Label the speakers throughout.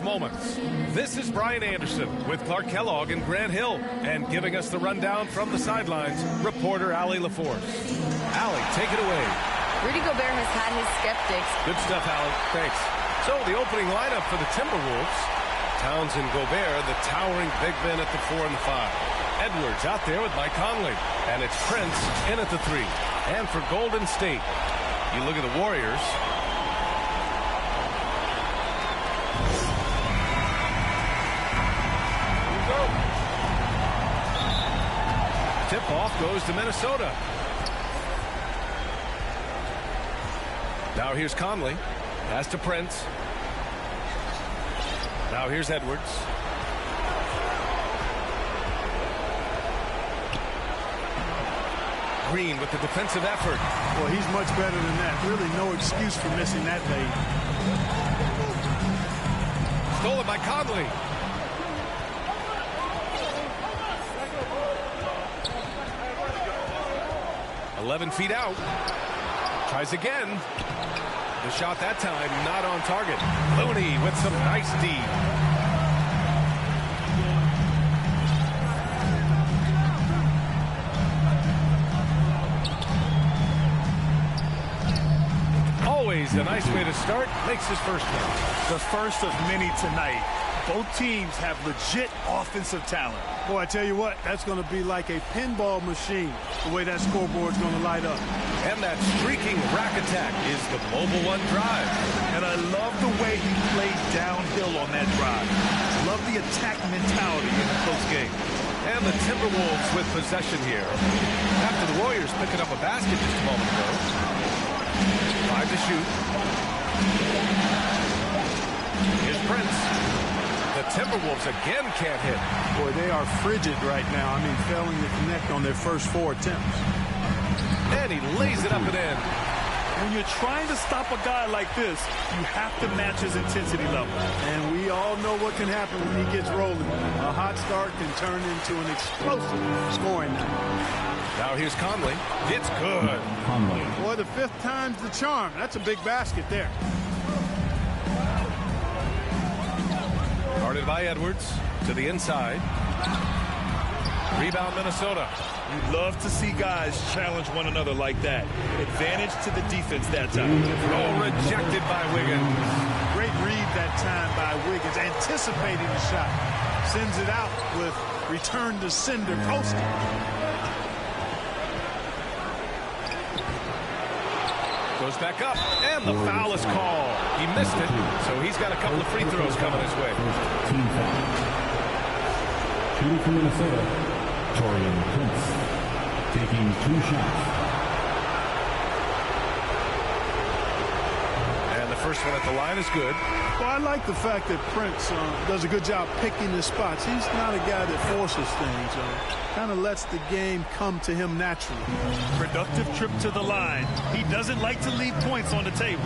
Speaker 1: greatest moments. This is Brian Anderson with Clark Kellogg and Grant Hill. And giving us the rundown from the sidelines, reporter Allie LaForce. Allie, take it away.
Speaker 2: Rudy Gobert has had his skeptics.
Speaker 1: Good stuff, Allie. Thanks. So the opening lineup for the Timberwolves. Towns and Gobert, the towering big men at the 4 and the 5. Edwards out there with Mike Conley. And it's Prince in at the 3. And for Golden State, you look at the Warriors. Tip-off goes to Minnesota. Now here's Conley. Pass to Prince. Now here's Edwards. Green with the defensive effort.
Speaker 3: Well, he's much better than that. Really no excuse for missing that lead.
Speaker 1: Stolen by Conley. "11 feet out. Tries again. The shot that time not on target. Looney with some nice D. Always a nice way to start. Makes his first one.
Speaker 4: The first of many tonight. Both teams have legit offensive talent.
Speaker 3: Boy, I tell you what, that's going to be like a pinball machine, the way that scoreboard's going to light up.
Speaker 1: And that streaking rack attack is the Mobile One drive.
Speaker 4: And I love the way he played downhill on that drive. Love the attack mentality in the close game.
Speaker 1: And the Timberwolves with possession here. After the Warriors picking up a basket just a moment ago. 5 to shoot. Here's Prince. The Timberwolves again can't hit.
Speaker 3: Boy, they are frigid right now. I mean, failing to connect on their first 4 attempts.
Speaker 1: And he lays it up and in.
Speaker 4: When you're trying to stop a guy like this, you have to match his intensity level.
Speaker 3: And we all know what can happen when he gets rolling. A hot start can turn into an explosive scoring night.
Speaker 1: Now here's Conley. It's good.
Speaker 5: Conley.
Speaker 3: Boy, the 5th time's the charm. That's a big basket there.
Speaker 1: Guarded by Edwards to the inside. Rebound Minnesota.
Speaker 4: You'd love to see guys challenge one another like that. Advantage to the defense that time.
Speaker 1: Oh, rejected by Wiggins.
Speaker 3: Great read that time by Wiggins, anticipating the shot. Sends it out with return to sender posted.
Speaker 1: Goes back up, and the foul is called. He missed it, so he's got a couple of free throws coming his way.
Speaker 5: Team foul. Shooting from Minnesota, Taurean Prince, taking 2 shots.
Speaker 1: And the first one at the line is good.
Speaker 3: Well, I like the fact that Prince does a good job picking his spots. He's not a guy that forces things. Kind of lets the game come to him naturally.
Speaker 4: Productive trip to the line. He doesn't like to leave points on the table.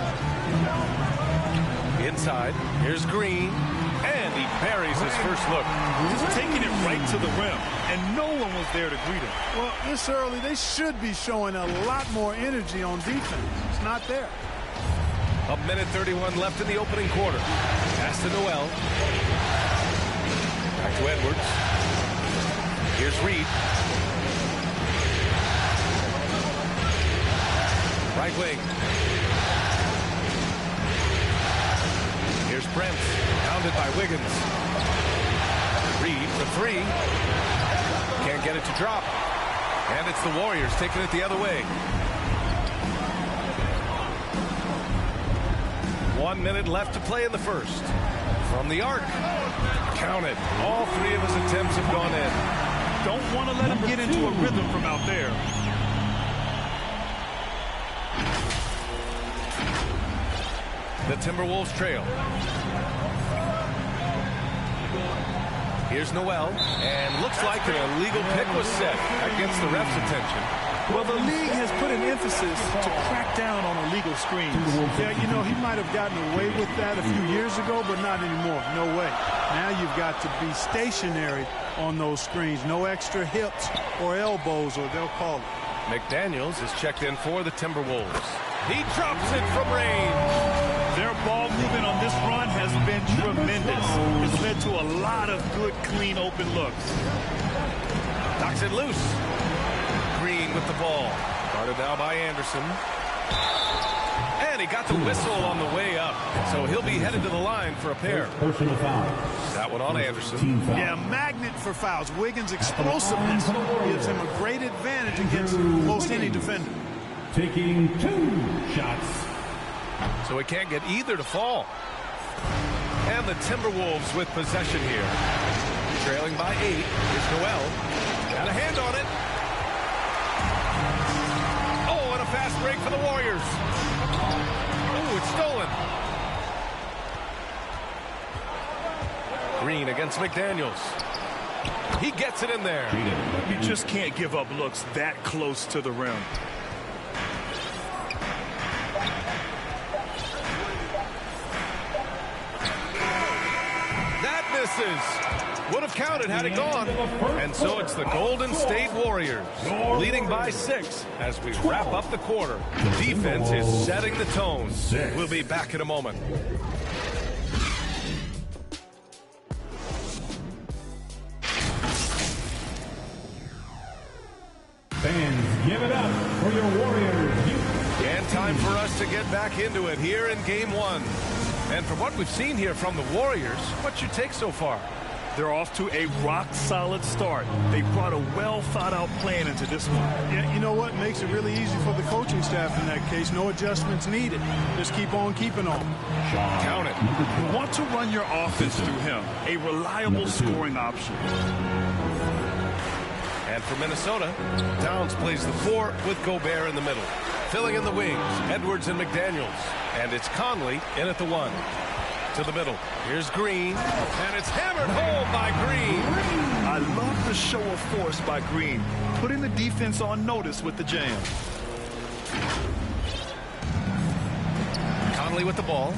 Speaker 1: Inside, here's Green, and he buries his first look.
Speaker 4: Just taking it right to the rim, and no one was there to greet him.
Speaker 3: Well, this early, they should be showing a lot more energy on defense. It's not there.
Speaker 1: A minute 31 left in the opening quarter. Pass to Noel. Back to Edwards. Here's Reed. Right wing. Here's Brent. Pounded by Wiggins. Reed for 3. Can't get it to drop. And it's the Warriors taking it the other way. 1 minute left to play in the first. From the arc. Count it. All 3 of his attempts have gone in.
Speaker 4: Don't want to let him get into a rhythm from out there.
Speaker 1: The Timberwolves trail. Here's Noel, and looks like an illegal pick was set. That gets the ref's attention.
Speaker 4: Well, the league has put an emphasis to crack down on illegal screens.
Speaker 3: Yeah, you know, he might have gotten away with that a few years ago, but not anymore. No way. Now you've got to be stationary on those screens. No extra hips or elbows, or they'll call it.
Speaker 1: McDaniels is checked in for the Timberwolves. He drops it from range.
Speaker 4: Their ball movement on this run has been tremendous. led to a lot of good, clean, open looks.
Speaker 1: Knocks it loose. Green with the ball. Guarded now by Anderson. And he got the whistle on the way up. So he'll be headed to the line for a pair.
Speaker 5: Personal foul.
Speaker 1: That one on Anderson.
Speaker 5: Team foul.
Speaker 3: Yeah, magnet for fouls. Wiggins' explosiveness gives him a great advantage against most any defender.
Speaker 5: Taking 2 shots.
Speaker 1: So he can't get either to fall. And the Timberwolves with possession here. Trailing by 8 is Noel. Got a hand on it. Oh, and a fast break for the Warriors. Oh, it's stolen. Green against McDaniels. He gets it in there.
Speaker 4: You just can't give up looks that close to the rim.
Speaker 1: That misses. Would have counted had it gone. And so it's the Golden State Warriors leading by 6 as we wrap up the quarter. Defense is setting the tone. We'll be back in a moment.
Speaker 5: Fans, give it up for your Warriors.
Speaker 1: And time for us to get back into it here in Game 1. And from what we've seen here from the Warriors, what's your take so far?
Speaker 4: They're off to a rock-solid start. They brought a well-thought-out plan into this one.
Speaker 3: Yeah, you know what? Makes it really easy for the coaching staff in that case. No adjustments needed. Just keep on keeping on.
Speaker 1: Count it.
Speaker 4: You want to run your offense through him. A reliable scoring option.
Speaker 1: And for Minnesota, Towns plays the 4 with Gobert in the middle. Filling in the wings, Edwards and McDaniels. And it's Conley in at the 1. To the middle. Here's Green. And it's hammered home by Green.
Speaker 4: I love the show of force by Green, putting the defense on notice with the jam.
Speaker 1: Conley with the ball.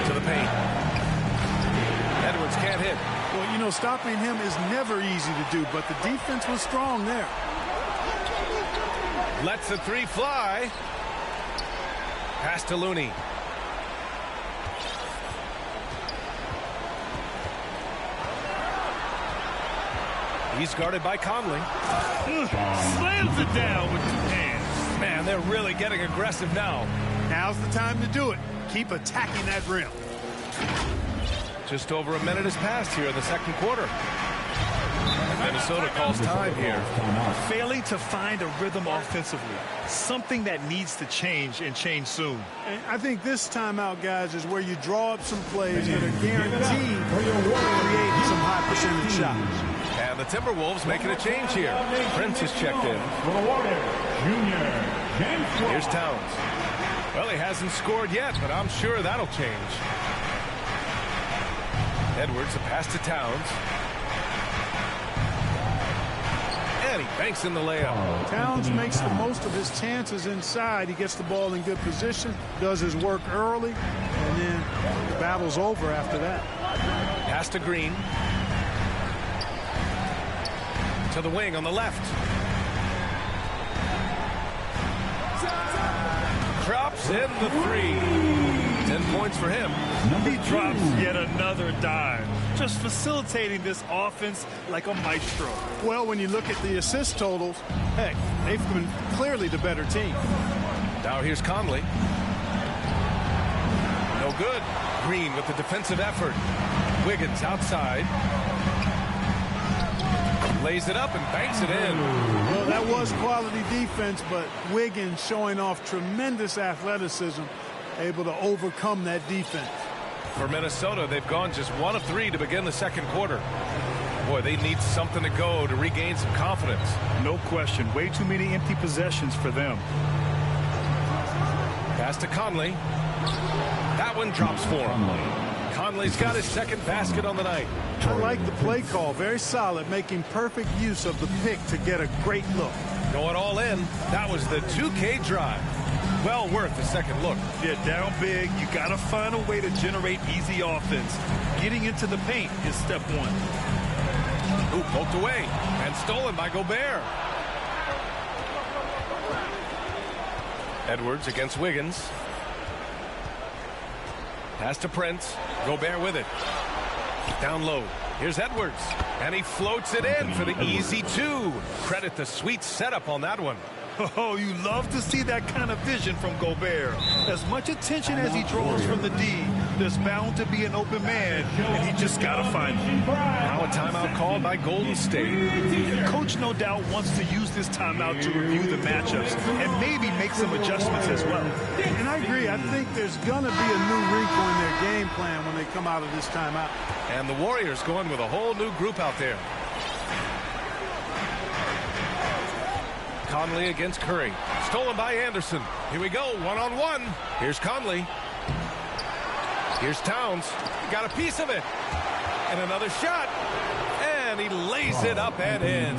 Speaker 1: To the paint. Edwards can't hit.
Speaker 3: Well, you know, stopping him is never easy to do, but the defense was strong there.
Speaker 1: Lets the 3 fly. Pass to Looney. He's guarded by Conley.
Speaker 4: Slams it down with 2 hands.
Speaker 1: Man, they're really getting aggressive now.
Speaker 3: Now's the time to do it. Keep attacking that rim.
Speaker 1: Just over a minute has passed here in the second quarter. Minnesota calls time here.
Speaker 4: Failing to find a rhythm offensively. Something that needs to change and change soon.
Speaker 3: And I think this timeout, guys, is where you draw up some plays that are guaranteed to create some high percentage shots.
Speaker 1: And the Timberwolves making a change here. Prince has checked in. Here's Towns. Well, he hasn't scored yet, but I'm sure that'll change. Edwards, a pass to Towns. And he banks in the layup.
Speaker 3: Towns makes the most of his chances inside. He gets the ball in good position, does his work early, and then the battle's over after that.
Speaker 1: Pass to Green. To the wing on the left. Drops in the 3. 10 points for him.
Speaker 4: He drops yet another dime. Just facilitating this offense like a maestro.
Speaker 3: Well, when you look at the assist totals, heck, they've been clearly the better team.
Speaker 1: Now here's Conley. No good. Green with the defensive effort. Wiggins outside. Lays it up and banks it in.
Speaker 3: Well, that was quality defense, but Wiggins showing off tremendous athleticism, able to overcome that defense.
Speaker 1: For Minnesota, they've gone just 1 of 3 to begin the second quarter. Boy, they need something to go to regain some confidence.
Speaker 4: No question. Way too many empty possessions for them.
Speaker 1: Pass to Conley. That one drops for him. Conley's got his second basket on the night.
Speaker 3: I like the play call. Very solid, making perfect use of the pick to get a great look.
Speaker 1: Going all in. That was the 2K drive. Well worth a second look.
Speaker 4: Yeah, down big. You got to find a way to generate easy offense. Getting into the paint is step 1.
Speaker 1: Ooh, poked away and stolen by Gobert. Edwards against Wiggins. Pass to Prince. Gobert with it. Down low. Here's Edwards. And he floats it in for the easy two. Credit the sweet setup on that one.
Speaker 4: Oh, you love to see that kind of vision from Gobert. As much attention as he draws from the D, there's bound to be an open man, and he just got to find him.
Speaker 1: Now a timeout called by Golden State.
Speaker 4: Coach no doubt wants to use this timeout to review the matchups and maybe make some adjustments as well.
Speaker 3: And I agree. I think there's going to be a new wrinkle in their game plan when they come out of this timeout.
Speaker 1: And the Warriors going with a whole new group out there. Conley against Curry. Stolen by Anderson. Here we go, one-on-one. Here's Conley. Here's Towns. Got a piece of it. And another shot. And he lays it up and in.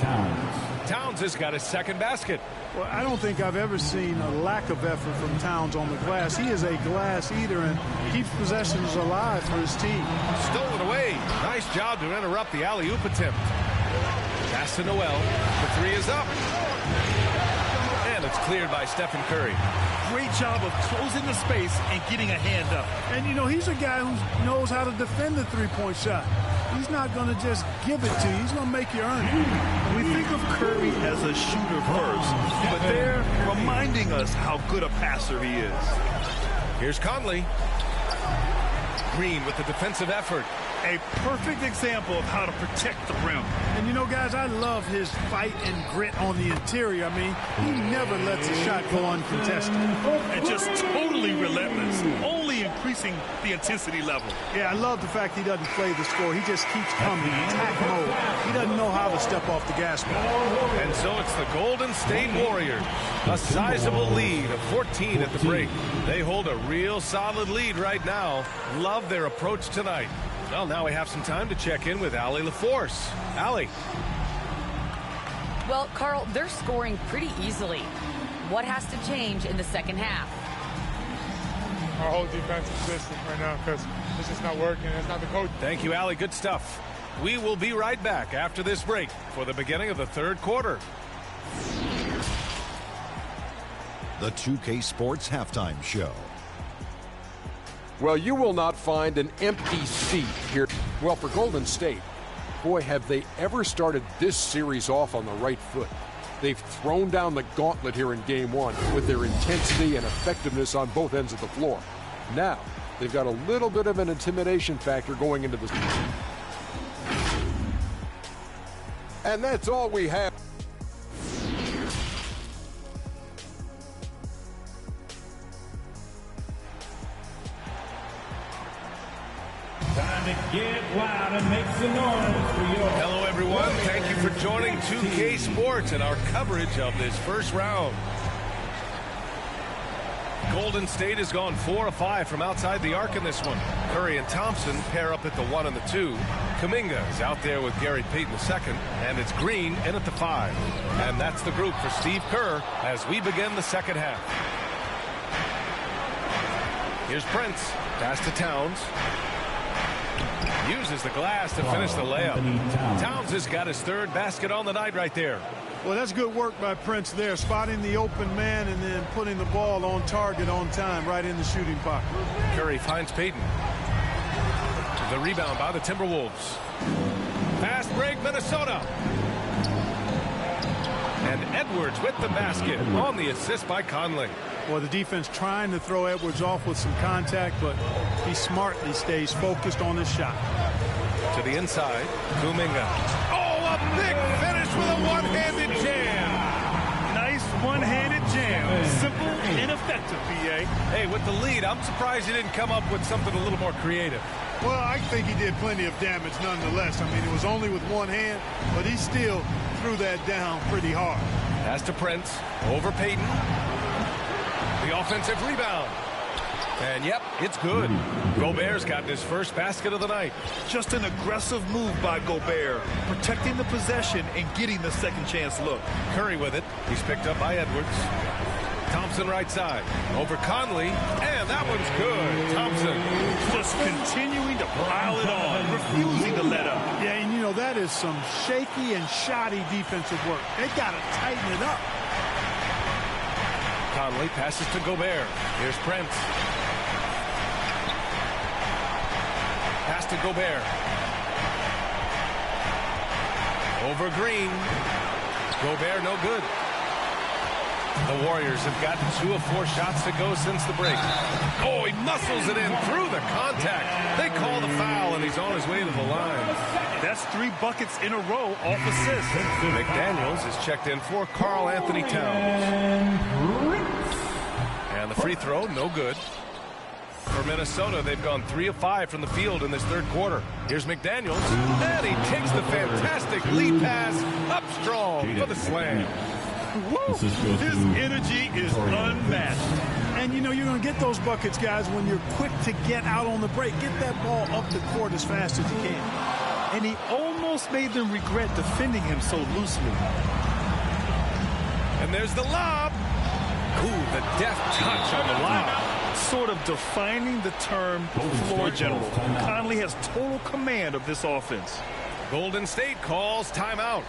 Speaker 1: Towns has got his second basket.
Speaker 3: Well, I don't think I've ever seen a lack of effort from Towns on the glass. He is a glass eater and keeps possessions alive for his team.
Speaker 1: Stolen away. Nice job to interrupt the alley-oop attempt. Pass to Noel. The three is up. And it's cleared by Stephen Curry.
Speaker 4: Great job of closing the space and getting a hand up.
Speaker 3: And, you know, he's a guy who knows how to defend the three-point shot. He's not going to just give it to you. He's going to make you earn it.
Speaker 4: We think of Curry as a shooter first, but they're reminding us how good a passer he is.
Speaker 1: Here's Conley. Green with the defensive effort.
Speaker 4: A perfect example of how to protect the rim.
Speaker 3: And, you know, guys, I love his fight and grit on the interior. I mean, he never lets a shot go uncontested.
Speaker 4: And just totally relentless, only increasing the intensity level.
Speaker 3: Yeah, I love the fact he doesn't play the score. He just keeps coming, attack mode. He doesn't know how to step off the gas pedal.
Speaker 1: And so it's the Golden State Warriors. A sizable lead of 14 at the break. They hold a real solid lead right now. Love their approach tonight. Well, now we have some time to check in with Allie LaForce. Allie.
Speaker 2: Well, Carl, they're scoring pretty easily. What has to change in the second half?
Speaker 6: Our whole defensive system right now, because it's just not working. It's not the coach.
Speaker 1: Thank you, Allie. Good stuff. We will be right back after this break for the beginning of the third quarter.
Speaker 7: The 2K Sports Halftime Show.
Speaker 8: Well, you will not find an empty seat here. Well, for Golden State, boy, have they ever started this series off on the right foot. They've thrown down the gauntlet here in Game 1 with their intensity and effectiveness on both ends of the floor. Now, they've got a little bit of an intimidation factor going into this. And that's all we have.
Speaker 5: Time to get loud and make some noise for your...
Speaker 1: Hello, everyone. Thank you for joining 2K Sports and our coverage of this first round. Golden State has gone 4 of 5 from outside the arc in this one. Curry and Thompson pair up at the 1 and the 2. Kuminga is out there with Gary Payton II, and it's Green in at the 5. And that's the group for Steve Kerr as we begin the second half. Here's Prince. Pass to Towns. Uses the glass to finish the layup. Towns has got his third basket on the night right there.
Speaker 3: Well, that's good work by Prince there, spotting the open man and then putting the ball on target on time right in the shooting pocket.
Speaker 1: Curry finds Payton. The rebound by the Timberwolves. Fast break, Minnesota. And Edwards with the basket on the assist by Conley.
Speaker 3: Well, the defense trying to throw Edwards off with some contact, but he smartly stays focused on his shot.
Speaker 1: To the inside, Kuminga. Oh, a big finish with a one-handed jam.
Speaker 4: Nice one-handed jam. Simple and effective, B.A.
Speaker 1: Hey, with the lead, I'm surprised he didn't come up with something a little more creative.
Speaker 3: Well, I think he did plenty of damage nonetheless. I mean, it was only with one hand, but he still threw that down pretty hard.
Speaker 1: Pass to Prince. Over Payton. The offensive rebound. And, yep, it's good. Gobert's gotten his first basket of the night.
Speaker 4: Just an aggressive move by Gobert, protecting the possession and getting the second chance look.
Speaker 1: Curry with it. He's picked up by Edwards. Thompson right side. Over Conley. And that one's good. Thompson.
Speaker 4: Just continuing to pile it on, refusing to let up.
Speaker 3: Yeah, and, you know, that is some shaky and shoddy defensive work. They got to tighten it up.
Speaker 1: Conley passes to Gobert. Here's Prince. pass to Gobert. Over Green. Gobert no good. The Warriors have gotten 2 of 4 shots to go since the break. Oh, he muscles it in through the contact. They call the foul, and he's on his way to the line.
Speaker 4: That's 3 buckets in a row off assists.
Speaker 1: McDaniels is checked in for Karl Anthony Towns. And the free throw, no good. For Minnesota, they've gone 3 of 5 from the field in this third quarter. Here's McDaniels, and he takes the fantastic lead pass up strong for the slam.
Speaker 4: Woo! His energy is unmatched.
Speaker 3: And, you know, you're going to get those buckets, guys, when you're quick to get out on the break. Get that ball up the court as fast as you can.
Speaker 4: And he almost made them regret defending him so loosely.
Speaker 1: And there's the lob. Ooh, the deft touch on the lob.
Speaker 4: Sort of defining the term floor general. Conley has total command of this offense.
Speaker 1: Golden State calls timeout.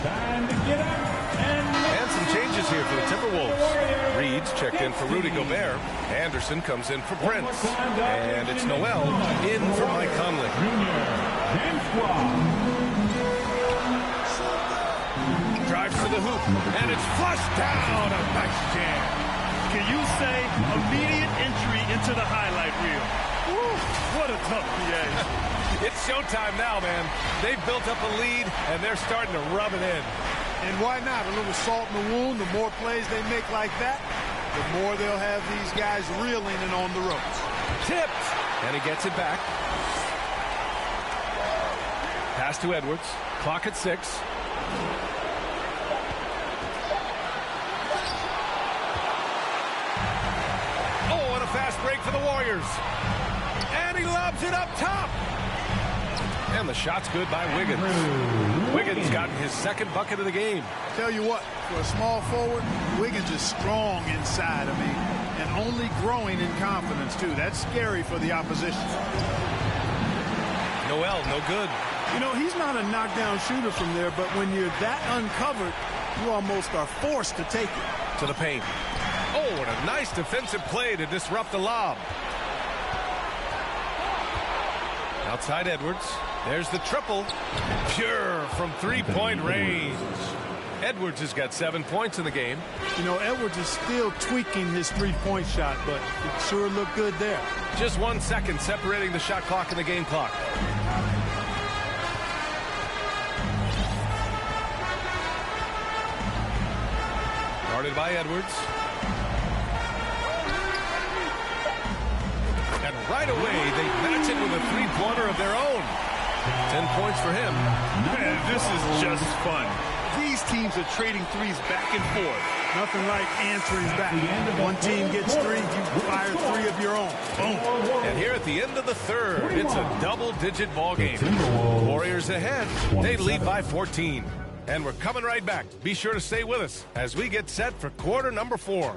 Speaker 5: Time to get up
Speaker 1: And some changes here for the Timberwolves. Reed's checked in for Rudy Gobert. Anderson comes in for Prince. And it's Noel in for Mike Conley. Drives to the hoop, and it's flushed down. A nice jam.
Speaker 4: Can you say immediate entry into the highlight reel? Woo, what a tough PA.
Speaker 1: It's showtime now, man. They've built up a lead, and they're starting to rub it in.
Speaker 3: And why not? A little salt in the wound. The more plays they make like that, the more they'll have these guys reeling and on the ropes.
Speaker 1: Tipped, and he gets it back. Pass to Edwards. Clock at 6. Oh, and a fast break for the Warriors. And he lobs it up top. And the shot's good by Wiggins. Wiggins gotten his second bucket of the game.
Speaker 3: Tell you what, for a small forward, Wiggins is strong inside, and only growing in confidence, too. That's scary for the opposition.
Speaker 1: Noel, no good.
Speaker 3: You know, he's not a knockdown shooter from there, but when you're that uncovered, you almost are forced to take it.
Speaker 1: To the paint. Oh, and a nice defensive play to disrupt the lob. Outside Edwards. There's the triple. Pure from three-point range. Edwards has got 7 points in the game.
Speaker 3: You know, Edwards is still tweaking his three-point shot, but it sure looked good there.
Speaker 1: Just 1 second separating the shot clock and the game clock. Guarded by Edwards. And right away, they match it with a three-pointer of their own. 10 points for him.
Speaker 4: Man, this is just fun. These teams are trading threes back and forth.
Speaker 3: Nothing like answering back. One team gets 3, you fire 3 of your own. Boom.
Speaker 1: And here at the end of the third, it's a double-digit ball game. Warriors ahead. They lead by 14. And we're coming right back. Be sure to stay with us as we get set for quarter number 4.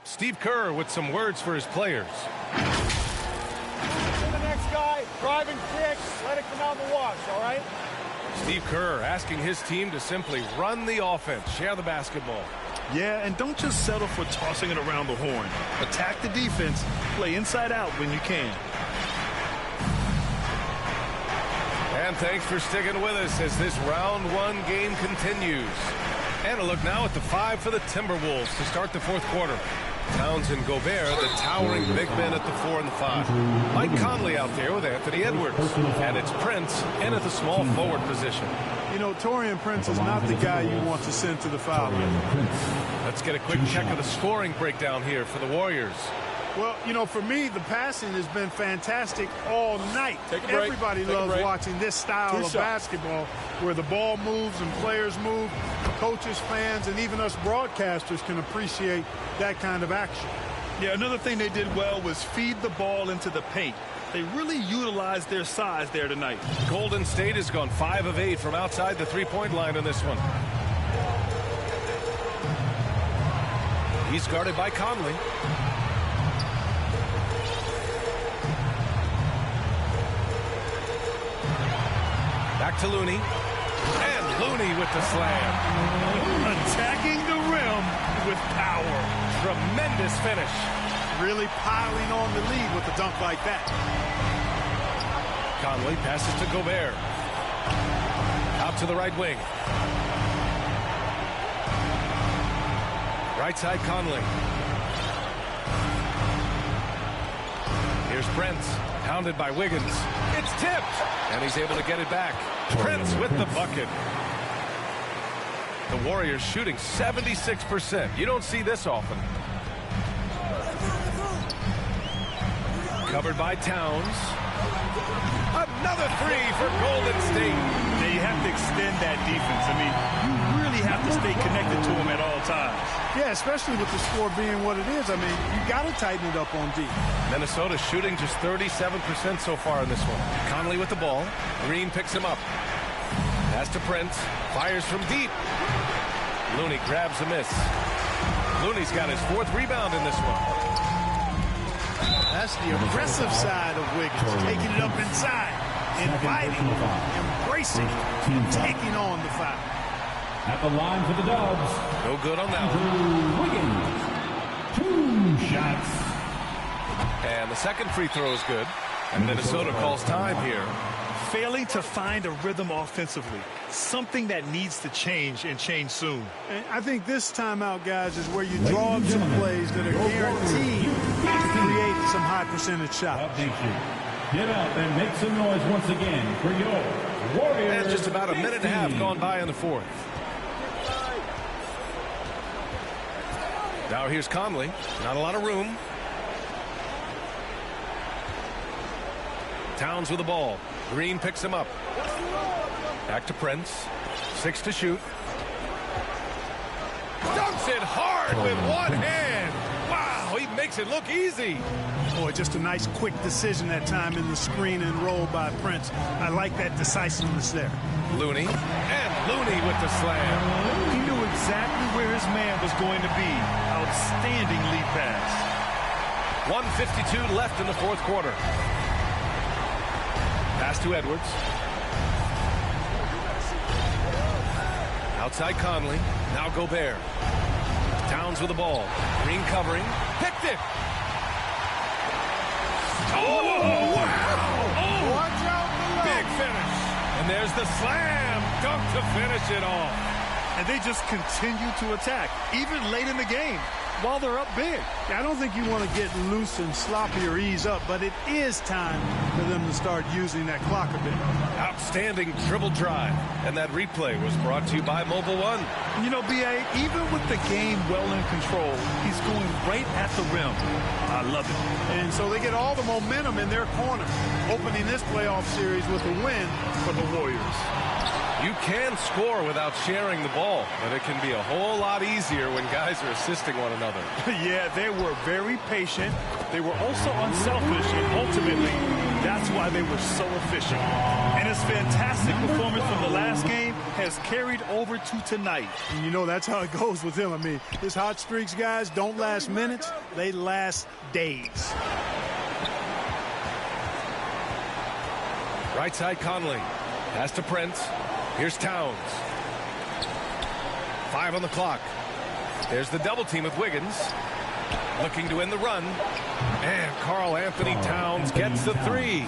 Speaker 1: Steve Kerr with some words for his players.
Speaker 6: The next guy, driving kick, let it come out in the wash, all right?
Speaker 1: Steve Kerr asking his team to simply run the offense, share the basketball.
Speaker 4: Yeah, and don't just settle for tossing it around the horn. Attack the defense, play inside out when you can.
Speaker 1: And thanks for sticking with us as this round 1 game continues. And a look now at the 5 for the Timberwolves to start the fourth quarter. Towns and Gobert, the towering big men at the 4 and the 5. Mike Conley out there with Anthony Edwards. And it's Prince in at the small forward position.
Speaker 3: You know, Taurean Prince is not the guy you want to send to the foul line.
Speaker 1: Let's get a quick check of the scoring breakdown here for the Warriors.
Speaker 3: Well, you know, for me, the passing has been fantastic all night. Everybody loves watching this style of basketball where the ball moves and players move. Coaches, fans, and even us broadcasters can appreciate that kind of action.
Speaker 4: Yeah, another thing they did well was feed the ball into the paint. They really utilized their size there tonight.
Speaker 1: Golden State has gone 5 of 8 from outside the three-point line in this one. He's guarded by Conley. Back to Looney. And Looney with the slam.
Speaker 4: Attacking the rim with power.
Speaker 1: Tremendous finish.
Speaker 3: Really piling on the lead with a dunk like that.
Speaker 1: Conley passes to Gobert. Out to the right wing. Right side Conley. Here's Brent. Pounded by Wiggins. It's tipped. And he's able to get it back. Prince with the bucket. The Warriors shooting 76%. You don't see this often. Covered by Towns. Another three for Golden State.
Speaker 4: Now you have to extend that defense. I mean, you really have to stay connected to him at all times.
Speaker 3: Yeah, especially with the score being what it is. I mean, you got to tighten it up on D.
Speaker 1: Minnesota shooting just 37% so far in this one. Conley with the ball. Green picks him up. Pass to Prince. Fires from deep. Looney grabs a miss. Looney's got his 4th rebound in this one.
Speaker 3: That's the aggressive side of Wiggins, taking it up inside, inviting, embracing, and taking on the foul.
Speaker 5: At the line for the Dubs.
Speaker 1: No good on that
Speaker 5: one. Wiggins. 2 shots.
Speaker 1: And the second free throw is good. And Minnesota calls time here.
Speaker 4: Failing to find a rhythm offensively. Something that needs to change and change soon.
Speaker 3: And I think this timeout, guys, is where you draw up some plays that are guaranteed to create some high percentage shots.
Speaker 5: Get up and make some noise once again for your Warriors.
Speaker 1: And just about a minute and a half gone by in the 4th. Now here's Conley. Not a lot of room. Towns with the ball. Green picks him up. Back to Prince. 6 to shoot. Dunks it hard with one hand. Wow, he makes it look easy.
Speaker 3: Boy, just a nice quick decision that time in the screen and roll by Prince. I like that decisiveness there.
Speaker 1: Looney. And Looney with the slam.
Speaker 4: He knew exactly where his man was going to be. Outstanding lead pass.
Speaker 1: 1:52 left in the 4th quarter. Pass to Edwards. Outside Conley. Now Gobert. Towns with the ball. Green covering. Picked it. Oh, wow. Oh, watch out below. Big finish. And there's the slam. Dunk to finish it off.
Speaker 4: And they just continue to attack, even late in the game, while they're up big.
Speaker 3: I don't think you want to get loose and sloppy or ease up, but it is time for them to start using that clock a bit.
Speaker 1: Outstanding dribble drive. And that replay was brought to you by Mobile One.
Speaker 4: You know, B.A., even with the game well in control, he's going right at the rim. I love it.
Speaker 3: And so they get all the momentum in their corner, opening this playoff series with a win for the Warriors.
Speaker 1: You can score without sharing the ball, but it can be a whole lot easier when guys are assisting one another.
Speaker 4: Yeah, they were very patient. They were also unselfish, and ultimately, that's why they were so efficient. And his fantastic performance from the last game has carried over to tonight.
Speaker 3: And you know, that's how it goes with him. I mean, his hot streaks, guys, don't last minutes. They last days.
Speaker 1: Right side Conley. Pass to Prince. Here's Towns. 5 on the clock. There's the double team with Wiggins. Looking to end the run. And Karl Anthony Towns gets the 3.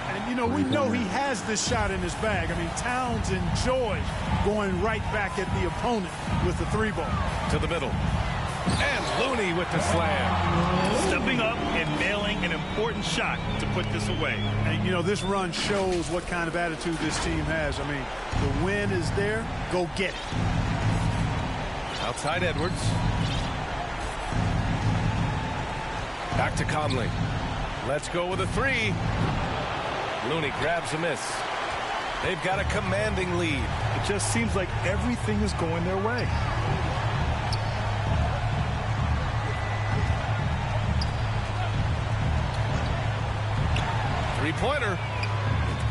Speaker 3: And, you know, we know he has this shot in his bag. I mean, Towns enjoys going right back at the opponent with the 3-ball.
Speaker 1: To the middle. And Looney with the slam.
Speaker 4: Stepping up and nailing an important shot to put this away.
Speaker 3: And, you know, this run shows what kind of attitude this team has. I mean, the win is there. Go get it.
Speaker 1: Outside Edwards. Back to Conley. Let's go with a 3. Looney grabs a miss. They've got a commanding lead.
Speaker 4: It just seems like everything is going their way.
Speaker 1: Three-pointer.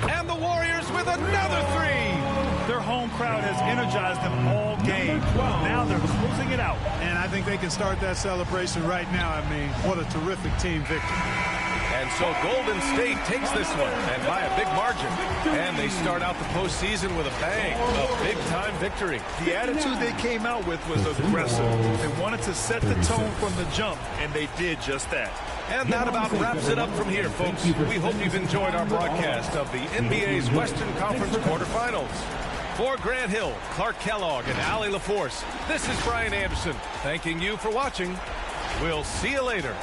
Speaker 1: And the Warriors with another 3.
Speaker 4: Their home crowd has energized them all game. Now they're closing it out.
Speaker 3: And I think they can start that celebration right now. I mean, what a terrific team victory.
Speaker 1: And so Golden State takes this one, and by a big margin. And they start out the postseason with a bang, a big-time victory.
Speaker 4: The attitude they came out with was aggressive. They wanted to set the tone from the jump, and they did just that.
Speaker 1: And that about wraps it up from here, folks. We hope you've enjoyed our broadcast of the NBA's Western Conference quarterfinals. For Grant Hill, Clark Kellogg, and Allie LaForce, this is Brian Anderson, thanking you for watching. We'll see you later.